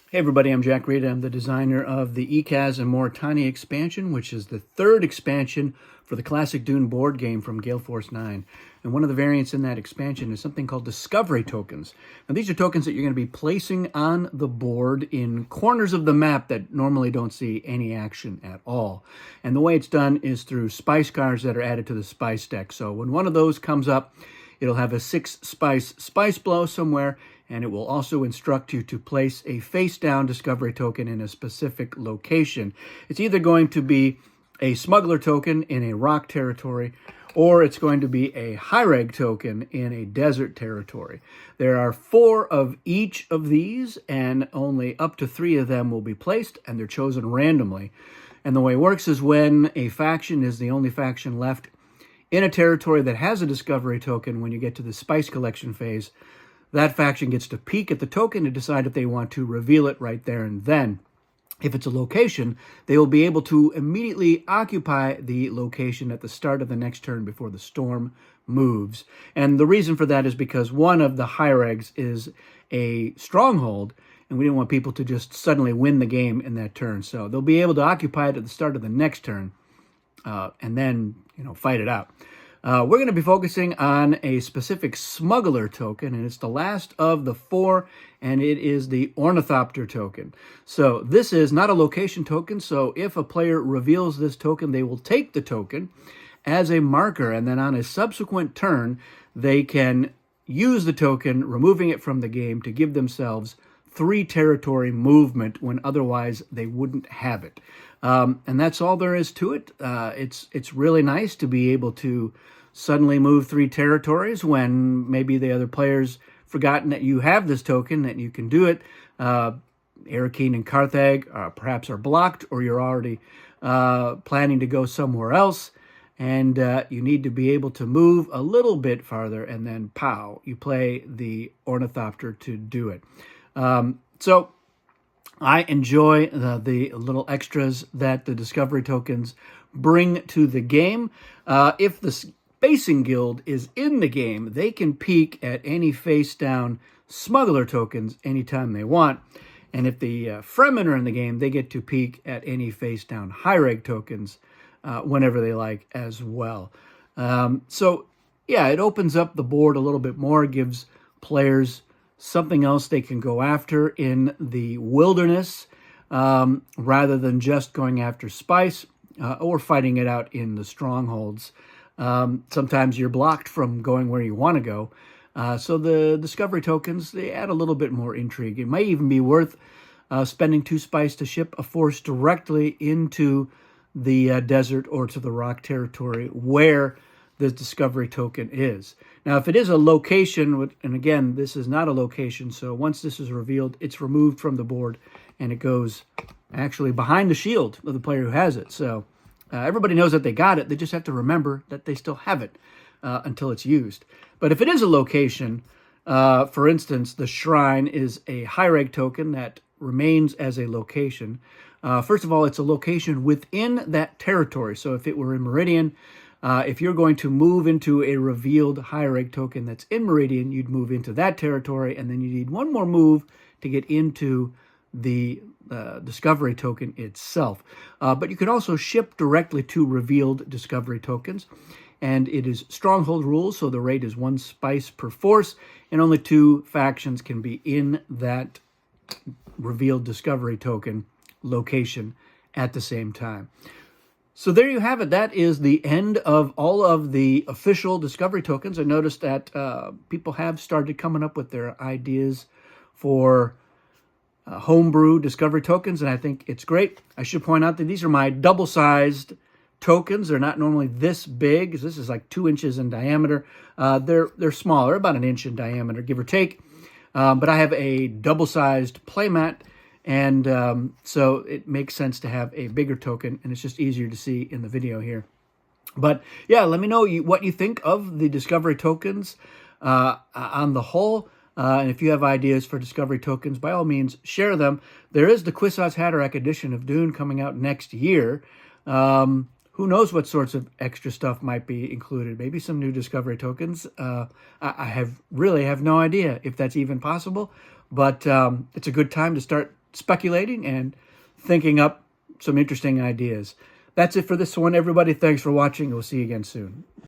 Hey everybody, I'm Jack Reed. I'm the designer of the ECAS and More Tiny expansion, which is the third expansion for the classic Dune board game from Gale Force 9. And one of the variants in that expansion is something called Discovery Tokens. Now these are tokens that you're going to be placing on the board in corners of the map that normally don't see any action at all. And the way it's done is through spice cards that are added to the spice deck. So when one of those comes up, it'll have a 6 spice blow somewhere, and it will also instruct you to place a face-down discovery token in a specific location. It's either going to be a smuggler token in a rock territory, or it's going to be a high reg token in a desert territory. There are 4 of each of these, and only up to 3 of them will be placed, and they're chosen randomly. And the way it works is when a faction is the only faction left in a territory that has a discovery token, when you get to the spice collection phase, that faction gets to peek at the token to decide if they want to reveal it right there and then. If it's a location, they will be able to immediately occupy the location at the start of the next turn before the storm moves. And the reason for that is because one of the higher eggs is a stronghold, and we didn't want people to just suddenly win the game in that turn. So they'll be able to occupy it at the start of the next turn, and then fight it out. We're going to be focusing on a specific smuggler token, and it's the last of the 4, and it is the Ornithopter token. So this is not a location token, so if a player reveals this token, they will take the token as a marker, and then on a subsequent turn, they can use the token, removing it from the game, to give themselves 3 territory movement when otherwise they wouldn't have it. And that's all there is to it. It's really nice to be able to suddenly move 3 territories when maybe the other player's forgotten that you have this token, that you can do it. Arakeen and Carthag perhaps are blocked, or you're already planning to go somewhere else, and you need to be able to move a little bit farther, and then pow, you play the Ornithopter to do it. So I enjoy the little extras that the Discovery tokens bring to the game. If the Spacing Guild is in the game, they can peek at any face-down smuggler tokens anytime they want. And if the Fremen are in the game, they get to peek at any face-down high-reg tokens whenever they like as well. So, yeah, it opens up the board a little bit more, gives players something else they can go after in the wilderness, rather than just going after spice or fighting it out in the strongholds. Sometimes you're blocked from going where you want to go. So the discovery tokens, they add a little bit more intrigue. It might even be worth spending 2 spice to ship a force directly into the desert or to the rock territory where the discovery token is. Now, if it is a location, and again, this is not a location, so once this is revealed, it's removed from the board, and it goes actually behind the shield of the player who has it. So everybody knows that they got it. They just have to remember that they still have it until it's used. But if it is a location, for instance, the shrine is a high reg token that remains as a location. First of all, it's a location within that territory. So if it were in Meridian, if you're going to move into a revealed high reg token that's in Meridian, you'd move into that territory, and then you need one more move to get into the discovery token itself. But you can also ship directly to revealed discovery tokens, and it is stronghold rules, so the rate is 1 spice per force, and only 2 factions can be in that revealed discovery token location at the same time. So there you have it. That is the end of all of the official discovery tokens. I noticed that people have started coming up with their ideas for homebrew discovery tokens, and I think it's great. I should point out that these are my double-sized tokens. They're not normally this big. This is like 2 inches in diameter. They're smaller, about 1 inch in diameter, give or take. But I have a double-sized playmat, and so it makes sense to have a bigger token, and it's just easier to see in the video here. But yeah, let me know what you think of the discovery tokens on the whole. And if you have ideas for discovery tokens, by all means, share them. There is the Kwisatz Haderach edition of Dune coming out next year. Who knows what sorts of extra stuff might be included? Maybe some new discovery tokens. I really have no idea if that's even possible. But it's a good time to start speculating and thinking up some interesting ideas. That's it for this one, everybody. Thanks for watching. We'll see you again soon.